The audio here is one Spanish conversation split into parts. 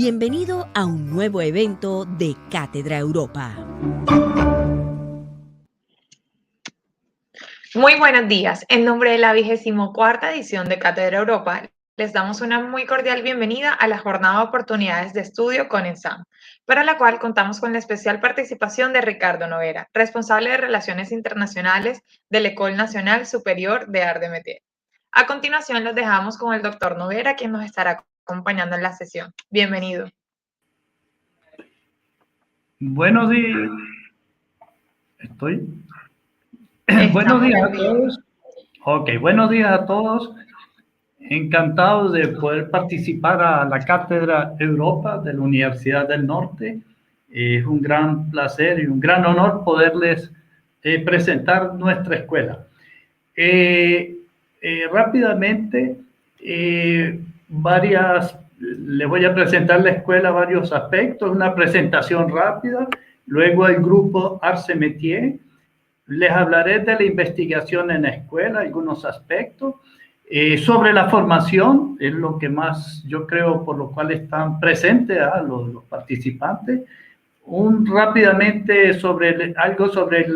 Bienvenido a un nuevo evento de Cátedra Europa. Muy buenos días. En nombre de la 24ª edición de Cátedra Europa, les damos una muy cordial bienvenida a la jornada de oportunidades de estudio con ENSAM, para la cual contamos con la especial participación de Ricardo Noguera, responsable de Relaciones Internacionales del École Nationale Supérieure de Arts de Métier. A continuación, los dejamos con el doctor Noguera, quien nos estará acompañando en la sesión. Bienvenido. Buenos días. Buenos Estamos días en a vivo. todos. Ok, buenos días a todos. Encantado de poder participar a la Cátedra Europa de la Universidad del Norte. Es un gran placer y un gran honor poderles presentar nuestra escuela. Rápidamente, les voy a presentar la escuela varios aspectos, una presentación rápida, luego el grupo Arts et Métiers. Les hablaré de la investigación en la escuela, algunos aspectos. Sobre la formación, es lo que más yo creo por lo cual están presentes los participantes. Rápidamente algo sobre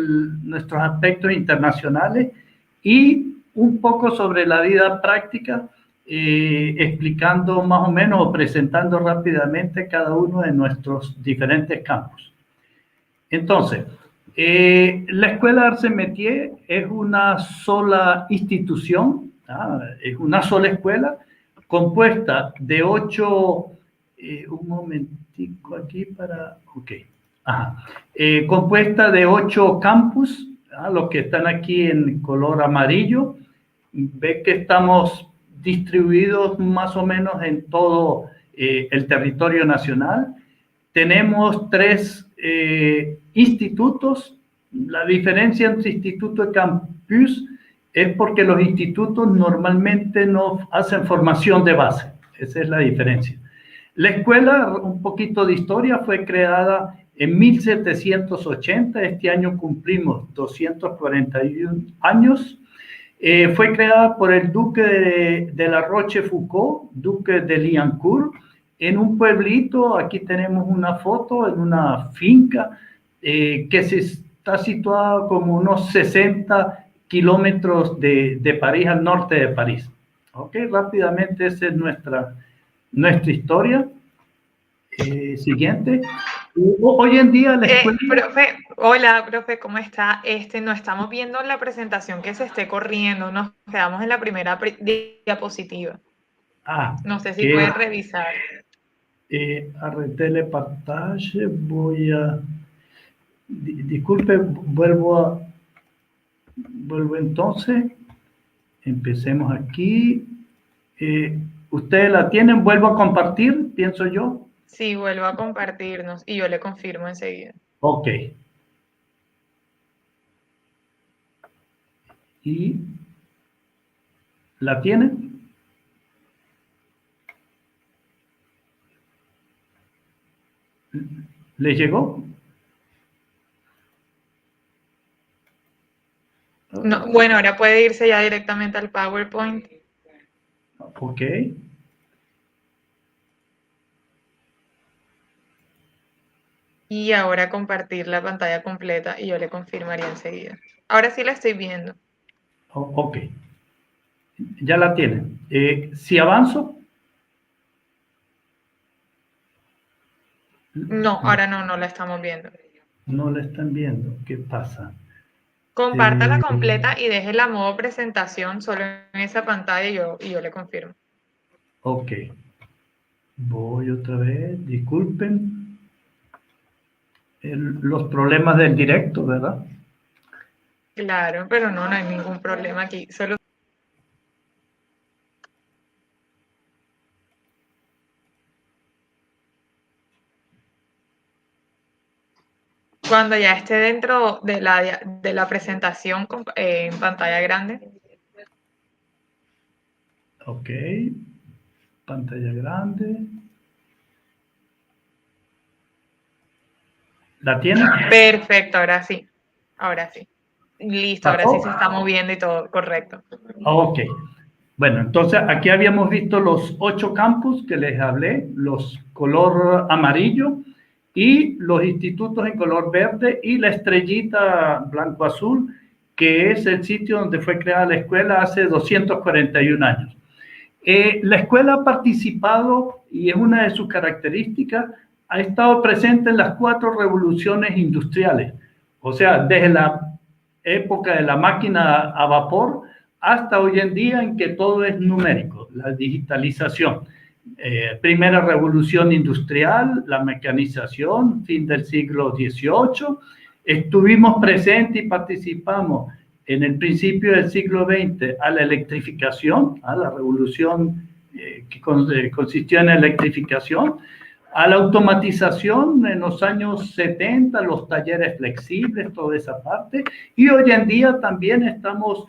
nuestros aspectos internacionales y un poco sobre la vida práctica, explicando más o menos o presentando rápidamente cada uno de nuestros diferentes campos. Entonces, la Escuela Arts et Métiers es una sola institución, es una sola escuela compuesta de 8, un momentico aquí compuesta de 8 campus, los que están aquí en color amarillo. Ve que estamos distribuidos más o menos en todo el territorio nacional. Tenemos 3 institutos. La diferencia entre instituto y campus es porque los institutos normalmente no hacen formación de base. Esa es la diferencia. La escuela, un poquito de historia, fue creada en 1780. Este año cumplimos 241 años. Fue creada por el duque de La Rochefoucauld, duque de Liancourt, en un pueblito. Aquí tenemos una foto en una finca que está situada como unos 60 kilómetros de París, al norte de París. Ok, rápidamente esa es nuestra historia. Siguiente. Hoy en día la escuela... Profe, hola, profe, ¿cómo está? No estamos viendo la presentación que se esté corriendo, nos quedamos en la primera diapositiva. No sé si puedes revisar. Arrêter le partage, disculpe, vuelvo entonces, empecemos aquí. ¿Ustedes la tienen? ¿Vuelvo a compartir, pienso yo? Sí, vuelvo a compartirnos y yo le confirmo enseguida. Ok. ¿Y la tienen? ¿Le llegó? No, bueno, ahora puede irse ya directamente al PowerPoint. Ok. Y ahora compartir la pantalla completa y yo le confirmaría enseguida. Ahora sí la estoy viendo. Ok. Ya la tienen. Si avanzo... No, ahora no la estamos viendo. No la están viendo. ¿Qué pasa? Compártala completa y deje la modo presentación solo en esa pantalla y yo le confirmo. Ok. Voy otra vez. Disculpen los problemas del directo, ¿verdad? Claro, pero no hay ningún problema aquí. Solo cuando ya esté dentro de la presentación en pantalla grande. Ok. Pantalla grande. ¿La tienen? Perfecto, ahora sí. Ahora sí. Listo, ahora sí ¿Pasó? se está moviendo y todo correcto. Ok. Bueno, entonces aquí habíamos visto los 8 campus que les hablé, los color amarillo y los institutos en color verde y la estrellita blanco-azul, que es el sitio donde fue creada la escuela hace 241 años. La escuela ha participado, y es una de sus características, ha estado presente en las 4 revoluciones industriales, o sea, desde la época de la máquina a vapor hasta hoy en día en que todo es numérico, la digitalización. Primera revolución industrial, la mecanización, fin del siglo XVIII. Estuvimos presentes y participamos en el principio del siglo XX a la electrificación, a la revolución que consistió en la electrificación, a la automatización en los años 70, los talleres flexibles, toda esa parte, y hoy en día también estamos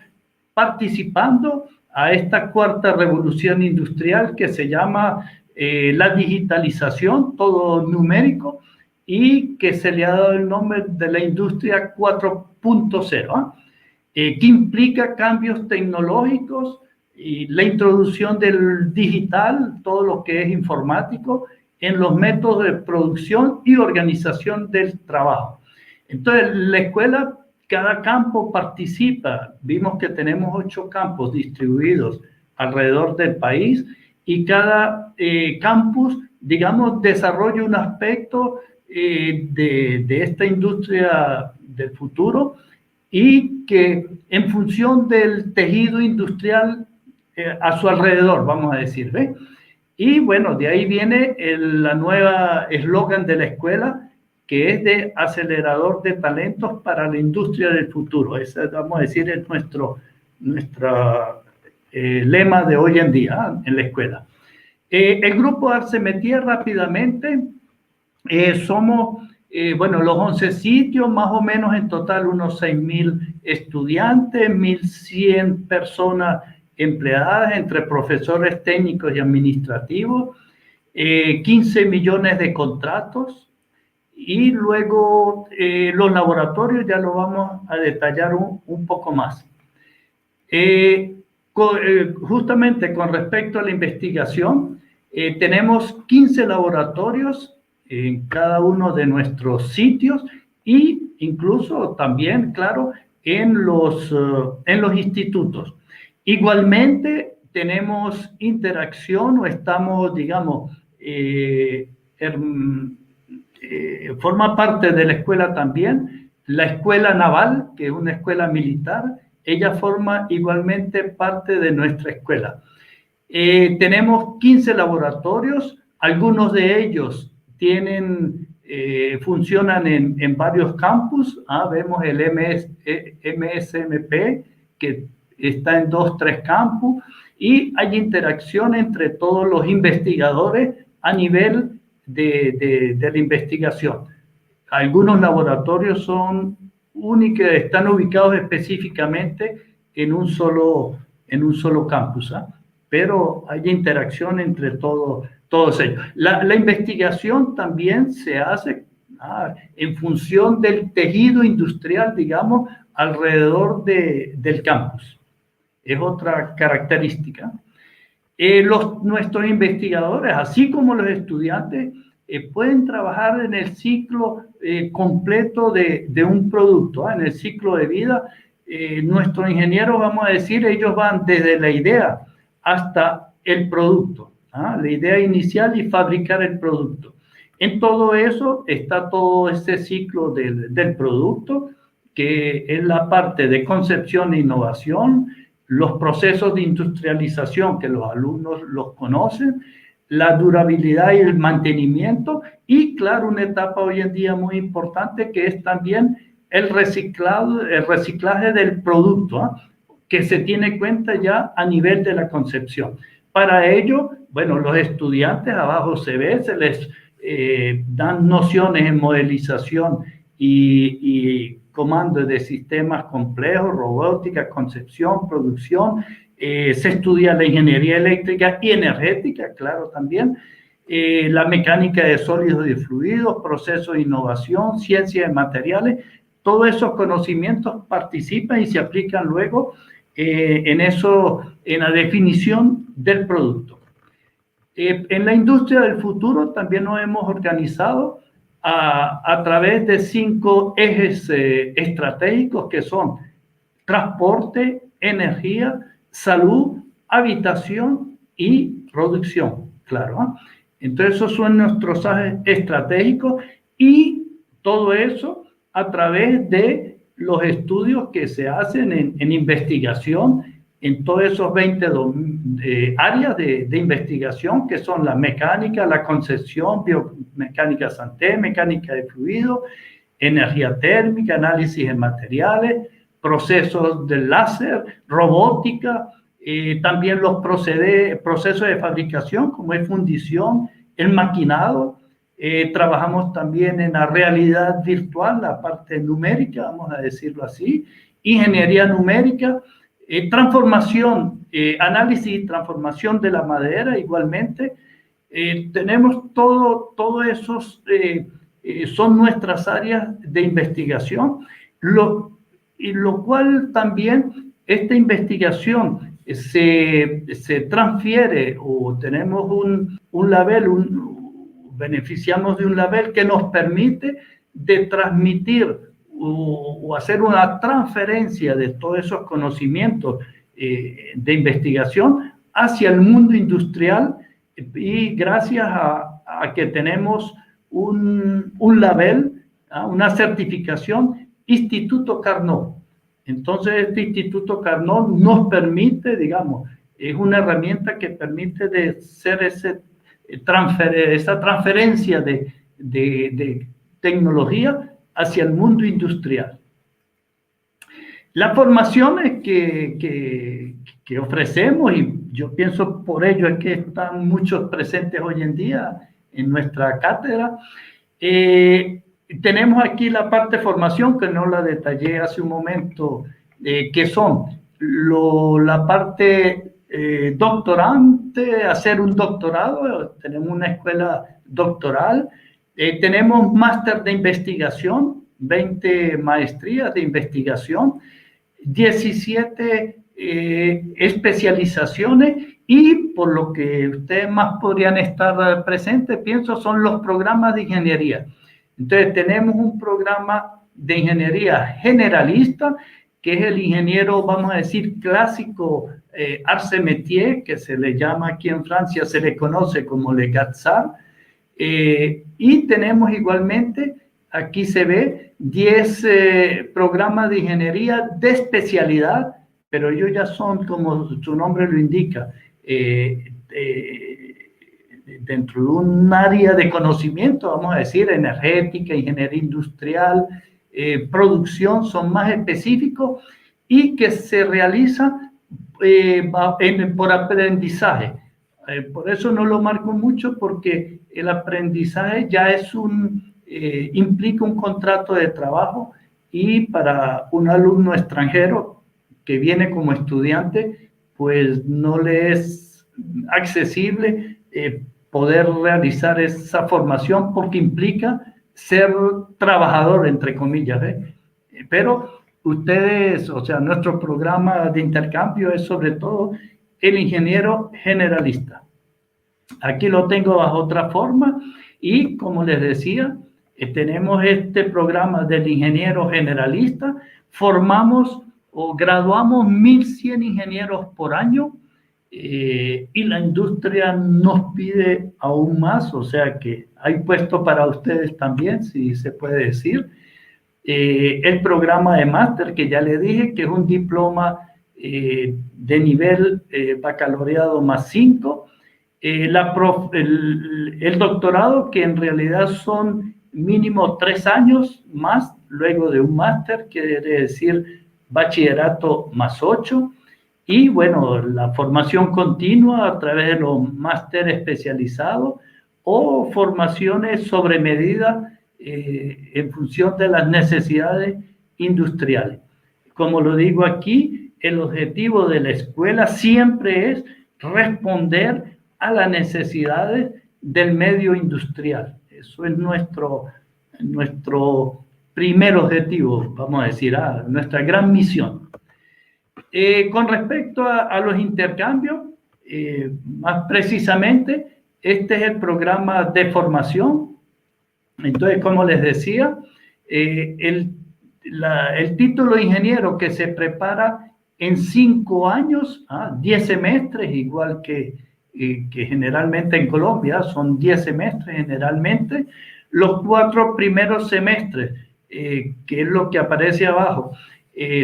participando a esta 4ª revolución industrial que se llama la digitalización, todo numérico, y que se le ha dado el nombre de la industria 4.0, que implica cambios tecnológicos y la introducción del digital, todo lo que es informático, en los métodos de producción y organización del trabajo. Entonces, la escuela, cada campo participa. Vimos que tenemos 8 campos distribuidos alrededor del país y cada campus, digamos, desarrolla un aspecto de esta industria del futuro y que en función del tejido industrial a su alrededor, vamos a decir, ¿ve? Y bueno, de ahí viene la nueva eslogan de la escuela, que es de acelerador de talentos para la industria del futuro. Ese, vamos a decir, es nuestro lema de hoy en día en la escuela. El grupo Arcemetier, rápidamente, somos, bueno, los 11 sitios, más o menos en total unos 6.000 estudiantes, 1.100 personas empleadas entre profesores técnicos y administrativos, 15 millones de contratos, y luego los laboratorios ya lo vamos a detallar un poco más. Justamente con respecto a la investigación, tenemos 15 laboratorios en cada uno de nuestros sitios y incluso también, claro, en los institutos. Igualmente tenemos interacción o estamos, digamos, forma parte de la escuela también, la escuela naval, que es una escuela militar, ella forma igualmente parte de nuestra escuela. Tenemos 15 laboratorios, algunos de ellos funcionan en varios campus. Vemos el MSMP, que está en 2, 3 campus, y hay interacción entre todos los investigadores a nivel de la investigación. Algunos laboratorios son únicos, están ubicados específicamente en un solo campus, pero hay interacción entre todos ellos. La investigación también se hace en función del tejido industrial, digamos, alrededor del campus. Es otra característica. Nuestros investigadores, así como los estudiantes, pueden trabajar en el ciclo completo de un producto, en el ciclo de vida. Nuestros ingenieros, vamos a decir, ellos van desde la idea hasta el producto, la idea inicial y fabricar el producto. En todo eso está todo ese ciclo del producto, que es la parte de concepción e innovación, los procesos de industrialización que los alumnos los conocen, la durabilidad y el mantenimiento, y claro, una etapa hoy en día muy importante que es también el reciclaje del producto, que se tiene cuenta ya a nivel de la concepción. Para ello, bueno, los estudiantes abajo se les dan nociones en modelización y comandos de sistemas complejos, robótica, concepción, producción. Se estudia la ingeniería eléctrica y energética, claro, también. La mecánica de sólidos y fluidos, procesos de innovación, ciencia de materiales. Todos esos conocimientos participan y se aplican luego en la definición del producto. En la industria del futuro también nos hemos organizado a través de 5 ejes estratégicos que son transporte, energía, salud, habitación y producción, claro, ¿eh? Entonces esos son nuestros ejes estratégicos y todo eso a través de los estudios que se hacen en investigación en todos esos 20 áreas de investigación que son la mecánica, la concepción, biomecánica Santé, mecánica de fluido, energía térmica, análisis de materiales, procesos de láser, robótica, también los procesos de fabricación como es fundición, el maquinado. Trabajamos también en la realidad virtual, la parte numérica, vamos a decirlo así, ingeniería numérica, transformación, análisis y transformación de la madera igualmente. Tenemos todo esos, son nuestras áreas de investigación, lo cual también esta investigación se transfiere o tenemos un label, beneficiamos de un label que nos permite de transmitir o hacer una transferencia de todos esos conocimientos de investigación hacia el mundo industrial y gracias a que tenemos un label, una certificación Instituto Carnot. Entonces este Instituto Carnot nos permite, digamos, es una herramienta que permite de hacer esa transferencia de tecnología hacia el mundo industrial. Las formaciones que ofrecemos, y yo pienso por ello es que están muchos presentes hoy en día en nuestra cátedra, tenemos aquí la parte de formación que no la detallé hace un momento, que son la parte doctorante, hacer un doctorado, tenemos una escuela doctoral, tenemos máster de investigación, 20 maestrías de investigación, 17 especializaciones y por lo que ustedes más podrían estar presentes, pienso, son los programas de ingeniería. Entonces tenemos un programa de ingeniería generalista, que es el ingeniero, vamos a decir, clásico, arts métiers, que se le llama aquí en Francia, se le conoce como le GATSAR, y tenemos igualmente, aquí se ve, 10 programas de ingeniería de especialidad, pero ellos ya son, como su nombre lo indica, dentro de un área de conocimiento, vamos a decir, energética, ingeniería industrial, producción, son más específicos y que se realiza por aprendizaje. Por eso no lo marco mucho, porque el aprendizaje ya es implica un contrato de trabajo y para un alumno extranjero que viene como estudiante, pues no le es accesible poder realizar esa formación porque implica ser trabajador, entre comillas, ¿eh? Pero ustedes, o sea, nuestro programa de intercambio es sobre todo el ingeniero generalista. Aquí lo tengo bajo otra forma y, como les decía, tenemos este programa del ingeniero generalista, formamos o graduamos 1.100 ingenieros por año, y la industria nos pide aún más, o sea que hay puesto para ustedes también, si se puede decir. El programa de máster que ya le dije, que es un diploma de nivel baccalaureado +5, el doctorado, que en realidad son mínimo 3 años más, luego de un máster, quiere decir bachillerato +8, y bueno, la formación continua a través de los máster especializados o formaciones sobre medida en función de las necesidades industriales. Como lo digo aquí, el objetivo de la escuela siempre es responder a las necesidades del medio industrial. Eso es nuestro primer objetivo, vamos a decir, nuestra gran misión. Con respecto a los intercambios, más precisamente, este es el programa de formación. Entonces, como les decía, el título de ingeniero que se prepara en 5 años, 10 semestres, igual que generalmente en Colombia, son 10 semestres generalmente. Los 4 primeros semestres, que es lo que aparece abajo,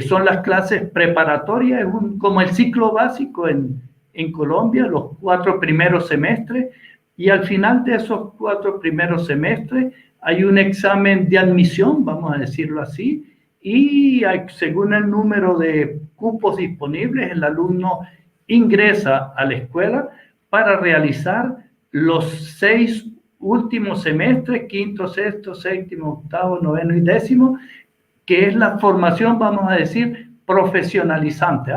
son las clases preparatorias, es como el ciclo básico en Colombia, los 4 primeros semestres, y al final de esos 4 primeros semestres hay un examen de admisión, vamos a decirlo así, y según el número de cupos disponibles, el alumno ingresa a la escuela para realizar los 6 últimos semestres, quinto, sexto, séptimo, octavo, noveno y décimo, que es la formación, vamos a decir, profesionalizante,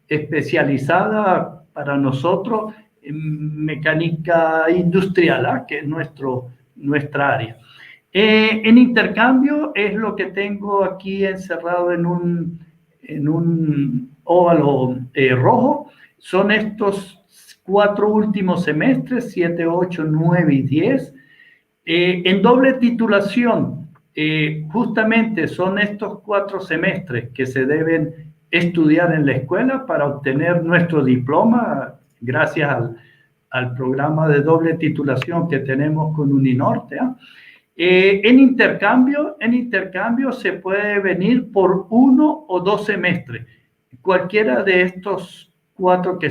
especializada para nosotros en mecánica industrial, que es nuestra área. En intercambio es lo que tengo aquí encerrado en un óvalo rojo. Son estos 4 últimos semestres, 7, 8, 9 y 10. En doble titulación, justamente son estos 4 semestres que se deben estudiar en la escuela para obtener nuestro diploma gracias al programa de doble titulación que tenemos con Uninorte. En intercambio se puede venir por 1 o 2 semestres. Cualquiera de estos 4 que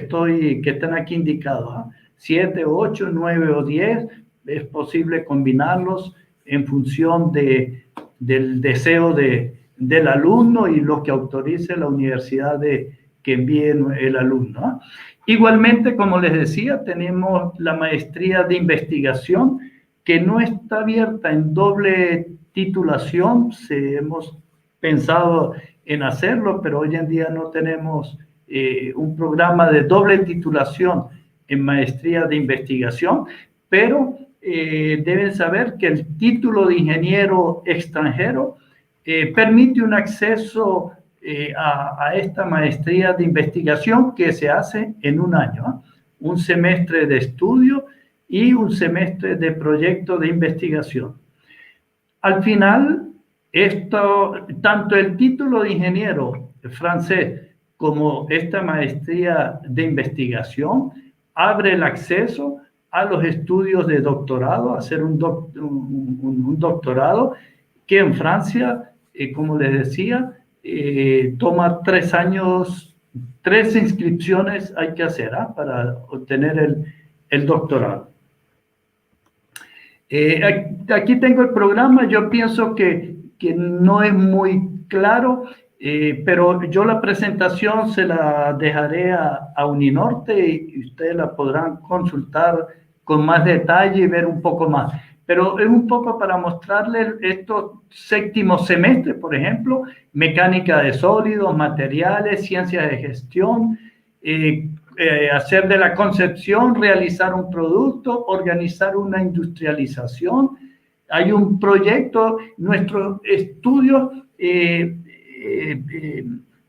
están aquí indicados, 7, 8, 9 o 10, es posible combinarlos en función del deseo del alumno y lo que autorice la universidad que envíe el alumno. Igualmente, como les decía, tenemos la maestría de investigación, que no está abierta en doble titulación. Hemos pensado en hacerlo, pero hoy en día no tenemos un programa de doble titulación en maestría de investigación, pero deben saber que el título de ingeniero extranjero permite un acceso a esta maestría de investigación que se hace en un año, un semestre de estudio y un semestre de proyecto de investigación. Al final, tanto el título de ingeniero francés como esta maestría de investigación abre el acceso a los estudios de doctorado, a hacer un doctorado que en Francia, como les decía, toma 3 años, 3 inscripciones hay que hacer para obtener el doctorado. Aquí tengo el programa. Yo pienso que no es muy claro, pero yo la presentación se la dejaré a Uninorte y ustedes la podrán consultar con más detalle y ver un poco más. Pero es un poco para mostrarles estos 7º semestres, por ejemplo, mecánica de sólidos, materiales, ciencias de gestión, hacer de la concepción, realizar un producto, organizar una industrialización. Hay un proyecto, nuestros estudios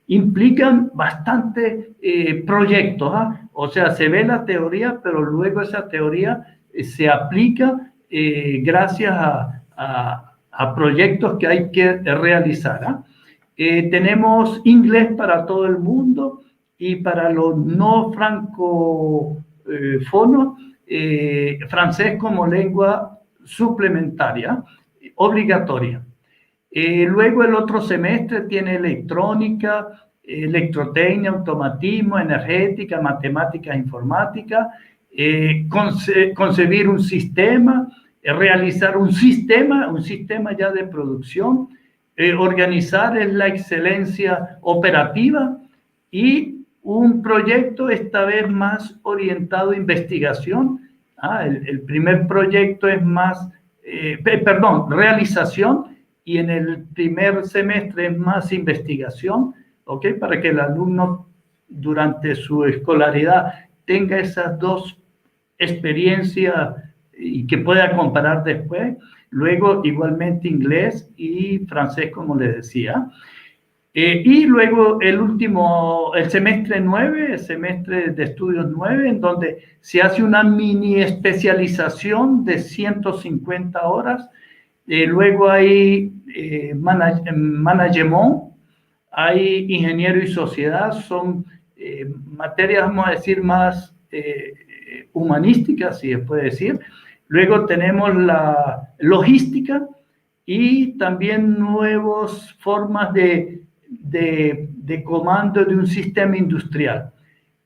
implican bastante proyectos, o sea, se ve la teoría, pero luego esa teoría se aplica gracias a proyectos que hay que realizar. Tenemos inglés para todo el mundo, y para los no francófonos, francés como lengua suplementaria, obligatoria. Luego el otro semestre tiene electrónica, electrotecnia, automatismo, energética, matemáticas, informática, concebir un sistema, realizar un sistema ya de producción, organizar la excelencia operativa y un proyecto esta vez más orientado a investigación. El primer proyecto es más, realización, y en el primer semestre es más investigación, para que el alumno durante su escolaridad tenga esas 2 experiencias y que pueda comparar después. Luego igualmente inglés y francés, como les decía. Y luego el semestre 9, el semestre de estudios 9, en donde se hace una mini especialización de 150 horas. Luego hay management, hay ingeniero y sociedad, son materias, vamos a decir, más humanísticas, si se puede decir. Luego tenemos la logística y también nuevas formas de comando de un sistema industrial.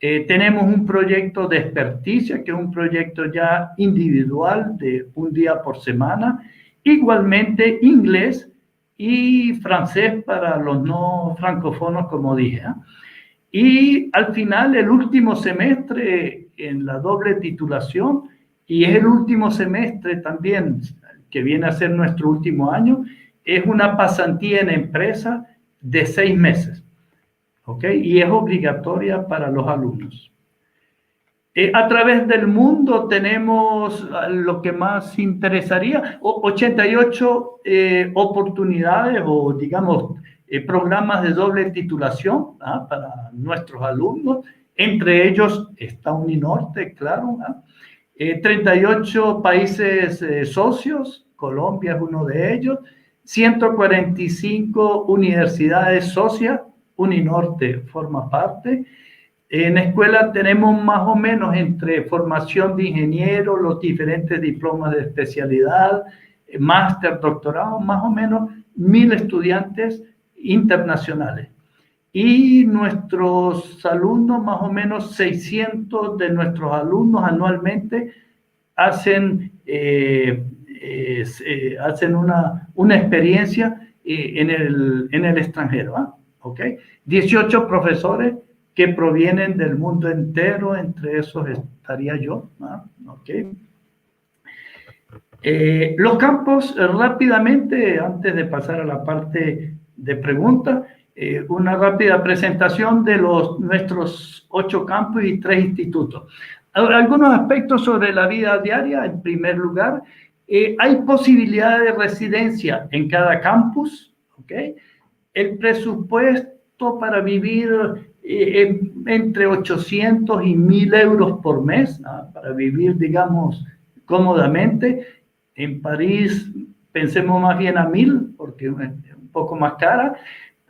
Tenemos un proyecto de experticia, que es un proyecto ya individual de un día por semana. Igualmente inglés y francés para los no francófonos, como dije. Y al final, el último semestre en la doble titulación, y es el último semestre también, que viene a ser nuestro último año, es una pasantía en empresa de 6 meses, ¿ok? Y es obligatoria para los alumnos. A través del mundo tenemos lo que más interesaría, 88 oportunidades o, digamos, programas de doble titulación para nuestros alumnos. Entre ellos está Uninorte, claro. 38 países socios, Colombia es uno de ellos. 145 universidades socias, Uninorte forma parte. En la escuela tenemos más o menos entre formación de ingeniero, los diferentes diplomas de especialidad, máster, doctorado, más o menos 1000 estudiantes internacionales. Y nuestros alumnos, más o menos 600 de nuestros alumnos anualmente hacen una experiencia en el extranjero. ¿Okay? 18 profesores que provienen del mundo entero, entre esos estaría yo. ¿Okay? Los campos, rápidamente, antes de pasar a la parte de preguntas, una rápida presentación de nuestros 8 campos y 3 institutos. Algunos aspectos sobre la vida diaria. En primer lugar, hay posibilidad de residencia en cada campus. ¿Okay? El presupuesto para vivir entre 800 y 1000 euros por mes, para vivir, digamos, cómodamente. En París, pensemos más bien a 1000, porque es un poco más cara.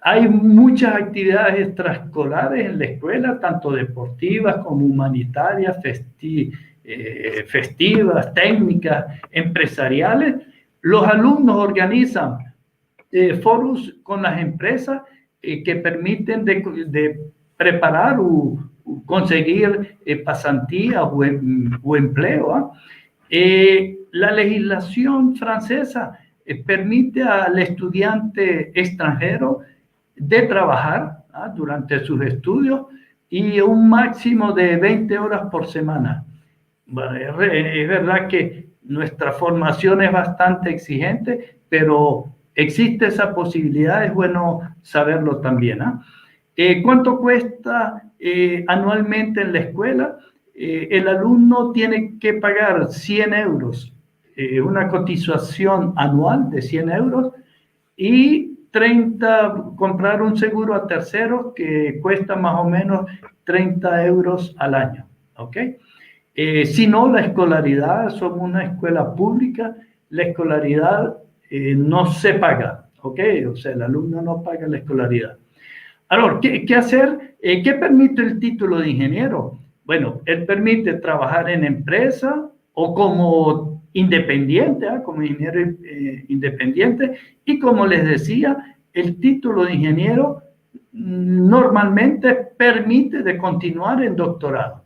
Hay muchas actividades extraescolares en la escuela, tanto deportivas como humanitarias, festivas, técnicas, empresariales. Los alumnos organizan foros con las empresas que permiten de preparar o conseguir pasantías o empleo. La legislación francesa permite al estudiante extranjero de trabajar durante sus estudios y un máximo de 20 horas por semana. Es verdad que nuestra formación es bastante exigente, pero existe esa posibilidad, es bueno saberlo también. ¿Cuánto cuesta anualmente en la escuela? El alumno tiene que pagar 100 euros, una cotización anual de 100 euros, y comprar un seguro a terceros que cuesta más o menos 30 euros al año. ¿Okay? Si no, la escolaridad, somos una escuela pública, la escolaridad no se paga, ¿ok? O sea, el alumno no paga la escolaridad. Ahora, ¿qué hacer? ¿Qué permite el título de ingeniero? Bueno, él permite trabajar en empresa o como independiente, como ingeniero independiente, y como les decía, el título de ingeniero normalmente permite de continuar en doctorado.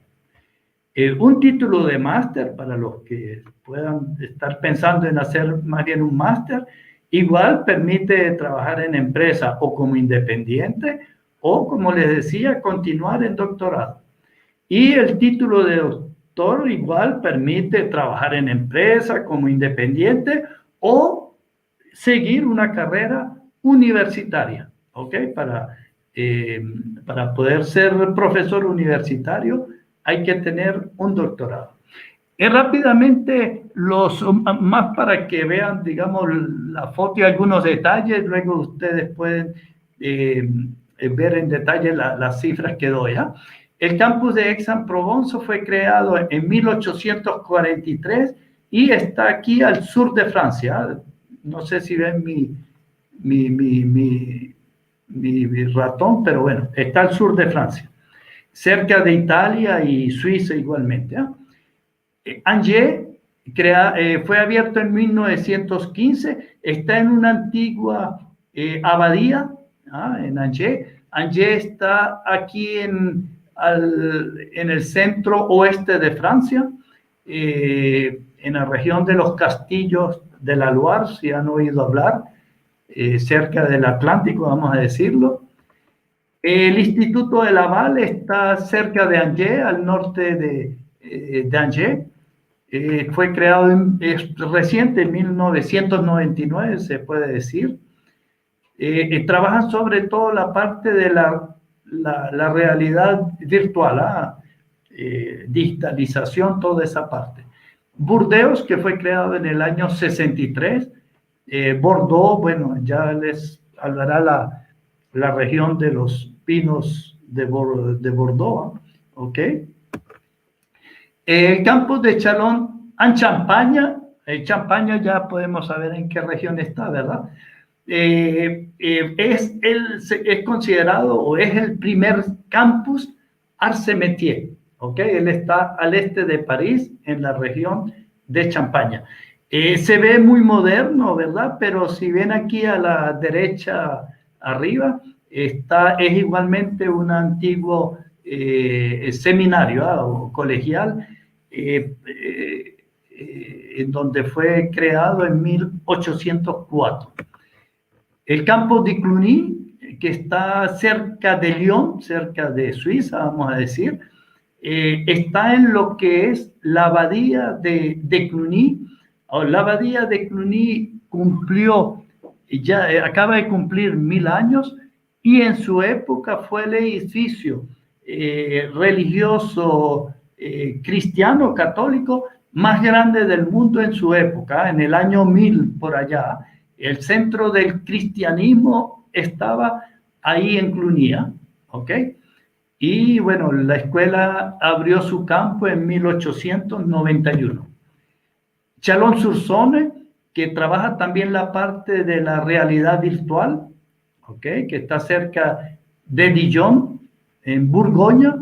Un título de máster, para los que puedan estar pensando en hacer más bien un máster, igual permite trabajar en empresa o como independiente o, como les decía, continuar en doctorado. Y el título de doctor igual permite trabajar en empresa como independiente o seguir una carrera universitaria, ¿ok? Para poder ser profesor universitario hay que tener un doctorado. Rápidamente, más para que vean, digamos, la foto y algunos detalles, luego ustedes pueden ver en detalle las cifras que doy. El campus de Aix-en-Provence fue creado en 1843 y está aquí al sur de Francia. No sé si ven mi ratón, pero bueno, está al sur de Francia, cerca de Italia y Suiza igualmente. Angers fue abierto en 1915, está en una antigua abadía, en Angers. Angers está aquí en el centro oeste de Francia, en la región de los castillos de la Loire, si han oído hablar, cerca del Atlántico, vamos a decirlo. El Instituto de Laval está cerca de Angers, al norte de Angers. Fue creado reciente, en 1999, se puede decir. Trabajan sobre todo la parte de la realidad virtual, digitalización, toda esa parte. Burdeos, que fue creado en el año 63. Bordeaux, bueno, ya les hablará la región de los pinos de Bordeaux, ¿ok? El campus de Châlons-en-Champagne, Champaña ya podemos saber en qué región está, ¿verdad? Es considerado o es el primer campus Arts-et-Métiers, ¿ok? Él está al este de París, en la región de Champaña. Se ve muy moderno, ¿verdad? Pero si ven aquí a la derecha arriba, es igualmente un antiguo seminario o colegial, en donde fue creado en 1804. El campus de Cluny, que está cerca de Lyon, cerca de Suiza, vamos a decir, está en lo que es la abadía de Cluny. La abadía de Cluny acaba de cumplir 1000 años, y en su época fue el edificio religioso cristiano católico más grande del mundo en su época, en el año 1000 por allá. El centro del cristianismo estaba ahí en Cluny, ¿ok? Y bueno, la escuela abrió su campo en 1891. Chalon-sur-Saône, que trabaja también la parte de la realidad virtual, ¿ok? Que está cerca de Dijon, en Borgoña.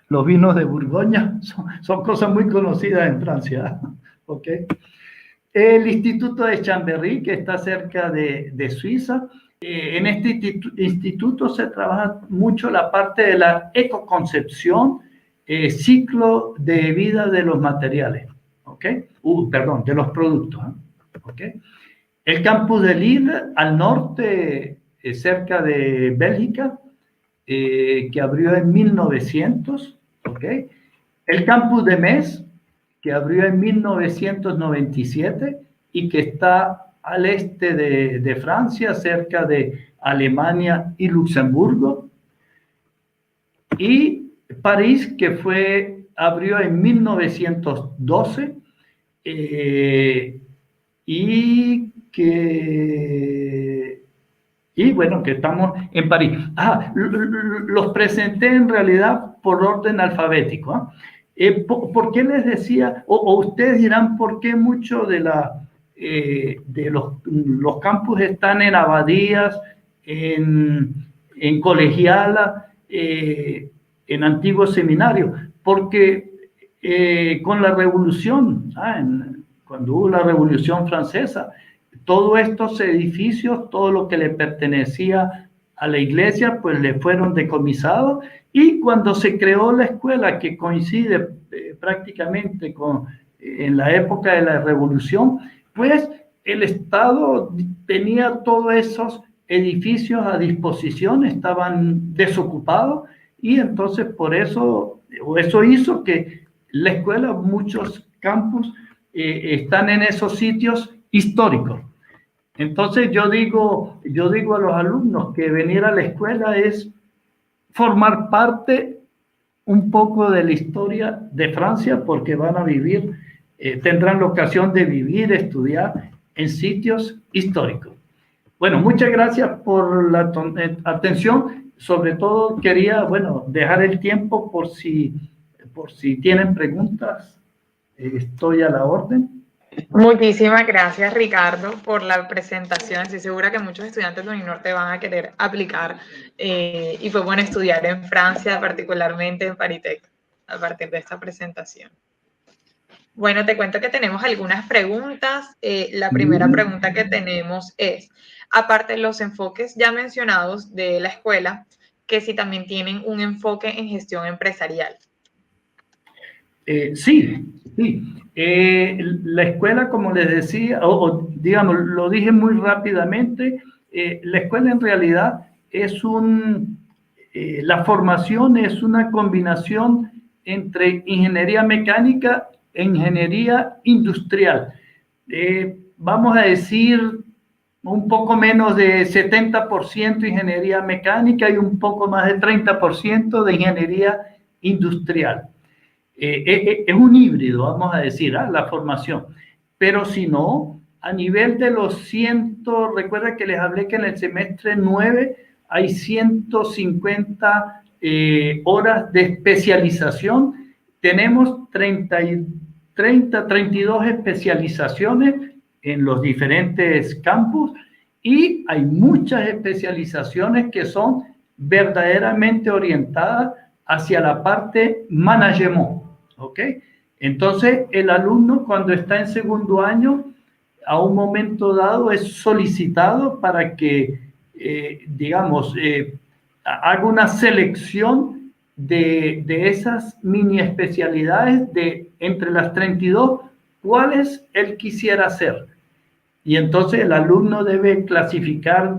Los vinos de Borgoña son cosas muy conocidas en Francia, ¿ok? El Instituto de Chambéry, que está cerca de Suiza. En este instituto se trabaja mucho la parte de la ecoconcepción, ciclo de vida de los materiales, ¿ok? Perdón, de los productos, ¿ok? El campus de Lille, al norte, cerca de Bélgica, que abrió en 1900, ¿ok? El campus de Metz, que abrió en 1997 y que está al este de Francia, cerca de Alemania y Luxemburgo. Y París, que abrió en 1912 y bueno, que estamos en París. Los presenté en realidad por orden alfabético. ¿Por qué les decía? O ustedes dirán, ¿por qué mucho de los campus están en abadías, en colegiala, en antiguos seminarios? Porque con la revolución, cuando hubo la Revolución Francesa, todos estos edificios, todo lo que le pertenecía a la iglesia, pues le fueron decomisados, y cuando se creó la escuela, que coincide prácticamente en la época de la Revolución, pues el Estado tenía todos esos edificios a disposición, estaban desocupados, y entonces por eso hizo que la escuela, muchos campus están en esos sitios históricos. Entonces yo digo a los alumnos que venir a la escuela es formar parte un poco de la historia de Francia, porque van a tendrán la ocasión de vivir, estudiar en sitios históricos. Bueno, muchas gracias por la atención. Sobre todo quería, bueno, dejar el tiempo por si tienen preguntas. Estoy a la orden. Muchísimas gracias, Ricardo, por la presentación. Estoy segura que muchos estudiantes de Uninorte van a querer aplicar y fue bueno estudiar en Francia, particularmente en Paritech, a partir de esta presentación. Bueno, te cuento que tenemos algunas preguntas. La primera pregunta que tenemos es, aparte de los enfoques ya mencionados de la escuela, que si también tienen un enfoque en gestión empresarial. Sí, sí. La escuela, como les decía, digamos, lo dije muy rápidamente, la escuela en realidad es la formación es una combinación entre ingeniería mecánica e ingeniería industrial. Vamos a decir un poco menos de 70% ingeniería mecánica y un poco más de 30% de ingeniería industrial. Es un híbrido, vamos a decir, la formación. Pero si no, a nivel de los recuerda que les hablé que en el semestre 9 hay 150 horas de especialización. Tenemos 32 especializaciones en los diferentes campus y hay muchas especializaciones que son verdaderamente orientadas hacia la parte management, ¿ok? Entonces, el alumno cuando está en segundo año, a un momento dado es solicitado para que, digamos, haga una selección de esas mini especialidades entre las 32, cuáles él quisiera hacer. Y entonces el alumno debe clasificar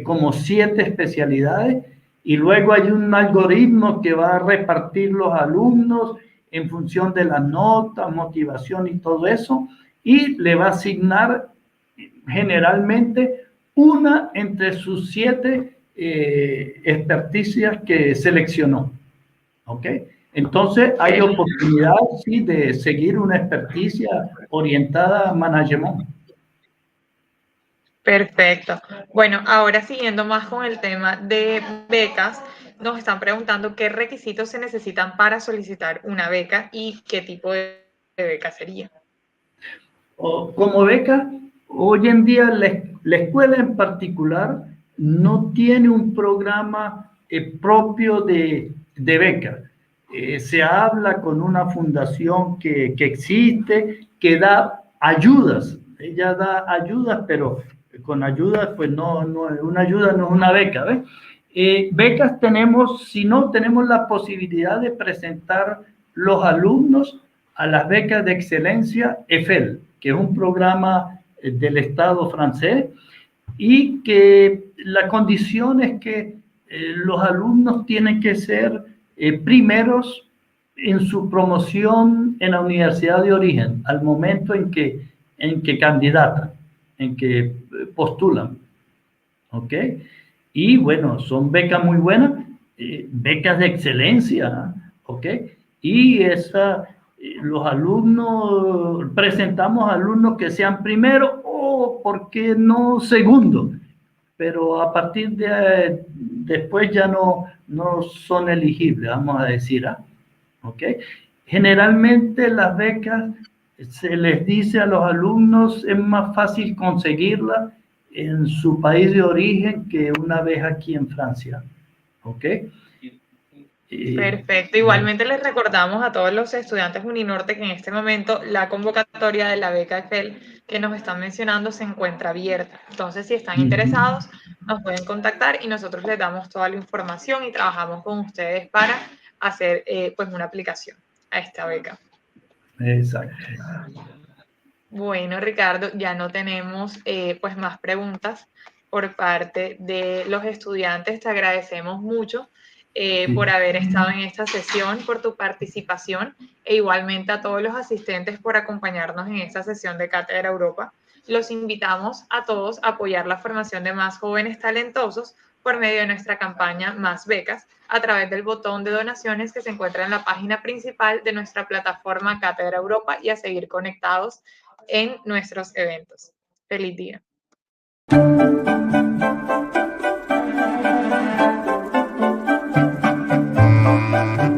como 7 especialidades y luego hay un algoritmo que va a repartir los alumnos en función de las notas, motivación y todo eso, y le va a asignar generalmente una entre sus 7 experticias que seleccionó. ¿Ok? Entonces hay oportunidad, sí, de seguir una experticia orientada a management. Perfecto. Bueno, ahora siguiendo más con el tema de becas, nos están preguntando qué requisitos se necesitan para solicitar una beca y qué tipo de beca sería. Como beca, hoy en día la escuela en particular no tiene un programa propio de beca. Se habla con una fundación que existe, que da ayudas. Ella da ayudas, pero con ayudas, pues no, una ayuda no es una beca, ¿ves? Becas tenemos, si no, tenemos la posibilidad de presentar los alumnos a las becas de excelencia EFEL, que es un programa del Estado francés y que la condición es que los alumnos tienen que ser primeros en su promoción en la universidad de origen, al momento en que candidatan, en que postulan. ¿Ok? Y bueno, son becas muy buenas, becas de excelencia, ¿ok? Y los alumnos, presentamos alumnos que sean primero o, ¿por qué no, segundo? Pero a partir de después ya no son elegibles, vamos a decir, ¿ok? Generalmente las becas se les dice a los alumnos es más fácil conseguirlas en su país de origen que una vez aquí en Francia, ¿ok? Perfecto. Igualmente les recordamos a todos los estudiantes Uninorte que en este momento la convocatoria de la beca EFEL que nos están mencionando se encuentra abierta. Entonces, si están interesados, nos pueden contactar y nosotros les damos toda la información y trabajamos con ustedes para hacer pues una aplicación a esta beca. Exacto. Bueno, Ricardo, ya no tenemos pues más preguntas por parte de los estudiantes. Te agradecemos mucho por haber estado en esta sesión, por tu participación e igualmente a todos los asistentes por acompañarnos en esta sesión de Cátedra Europa. Los invitamos a todos a apoyar la formación de más jóvenes talentosos por medio de nuestra campaña Más Becas a través del botón de donaciones que se encuentra en la página principal de nuestra plataforma Cátedra Europa y a seguir conectados en nuestros eventos. Feliz día. Chao.